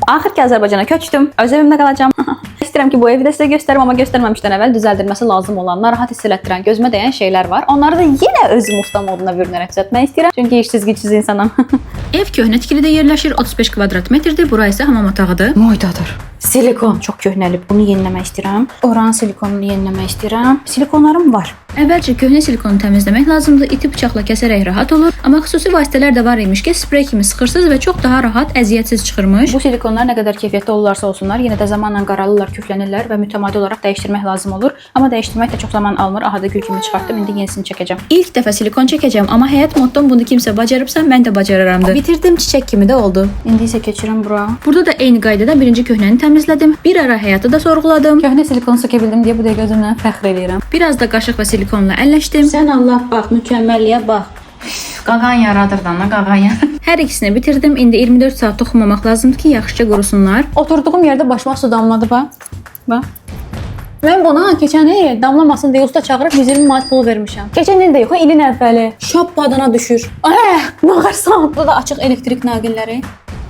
Axır ki Azərbaycana köçdüm. Öz evimdə qalacağam. İstəyirəm ki, bu evi də sizə göstərim, amma göstərməmişdən əvvəl düzəldilməsi lazım olan, narahat hiss elətdirən, gözümə dəyən şeylər var. Onları da yenə özüm usta moduna bürünərək düzəltmək istəyirəm. Çünki işsiz gücsüz insanam. Ev köhnə tikilidə yerləşir, 35 kvadrat metrdir. Bura isə hamam otağıdır. Moydadır. Silikon çox köhnəlib. Bunu yeniləmək istəyirəm. Oranın silikonunu yeniləmək istəyirəm. Silikonlarım var. Əvvəlcə köhnə silikonu təmizləmək lazımdır. İti bıçaqla kəsərək rahat olur. Amma xüsusi vasitələr də var imiş ki, sprey kimi sıxırsınız və çox daha rahat, əziyyətsiz çıxırmış. Bu silikonlar nə qədər keyfiyyətli olurlarsa olsunlar, yenə də zamanla qaralırlar, küflənirlər və mütəmadi olaraq dəyişdirmək lazım olur. Amma dəyişdirmək də çox zaman almır. Aha da gül kimi çıxartdım. İndi yenisini çəkəcəm. İlk dəfə silikon çəkəcəm, amma həyat mottom bunu kimsə bacarıbsa, mən də bacararamdı. Bitirdim, çiçək kimi də oldu. İndi isə keçirəm bura. Burada da eyni qaydada birinci köhnəni təmizlədim. Bir ara həyatı da sorğuladım. Köhnə silikonu sökə bildim deyə bu dəqiqə özümlə fəxr edirəm. Biraz da qaşıq və silikonla əlləşdim. Sən Allah bax, mükəmməlliyə bax. Qağan yaradırdan da qağan. Hər ikisini bitirdim. İndi 24 saat toxunmamaq lazımdır ki, yaxşıca qurusunlar. Oturduğum yerdə başıma su damladı bax. Bax. Mən buna keçən il damlamasın deyə usta çağırıb 120 manat pul vermişəm. Keçən il də yox, ilin əvvəli. Şap badana düşür. Nağarsan. Bu da açıq elektrik naqilləri.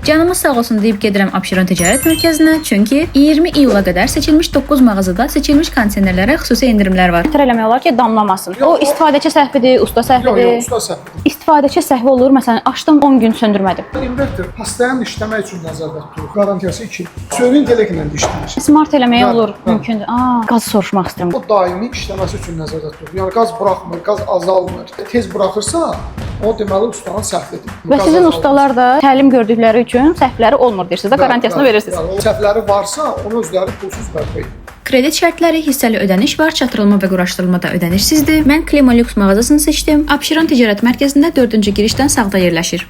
Canımız sağ olsun deyib gedirəm Abşeron Ticarət Mərkəzinə, çünki 20 iyula qədər seçilmiş 9 mağazada seçilmiş kondisionerlərə xüsusi endirimlər var. Tər eləmək olar ki, damlamasın. O istifadəçi səhvidir, usta səhvidir. Yox, usta səhvidir. İstifadəçi səhvi olur. Məsələn, açdım 10 gün söndürmədim. İnverter pastayanın işləmək üçün nəzərdə tutulur. Qarantiyası 2 il. Sövün intelleklə də işləyir. Smart eləməyə olur, Bəli. mümkündür. Qaz soruşmaq istəyirəm. O daimi işləməsi üçün nəzərdə tutulur. Yəni qaz buraxmır, qaz azalmır. Tez buraxırsa, o deməli ustanın səhvidir. Və sizin ustalar da təlim gördükləri üçün səhvləri olmur deyirsiniz də, qarantiyasını verirsiniz. Səhvləri varsa, onu özləri pulsuz bərpa edir. Kredit şərtləri, hissəli ödəniş var, çatırılma və quraşdırılma da ödənişsizdir. Mən Klimalux mağazasını seçdim. Abşeron Ticarət Mərkəzində 4-cü girişdən sağda yerləşir.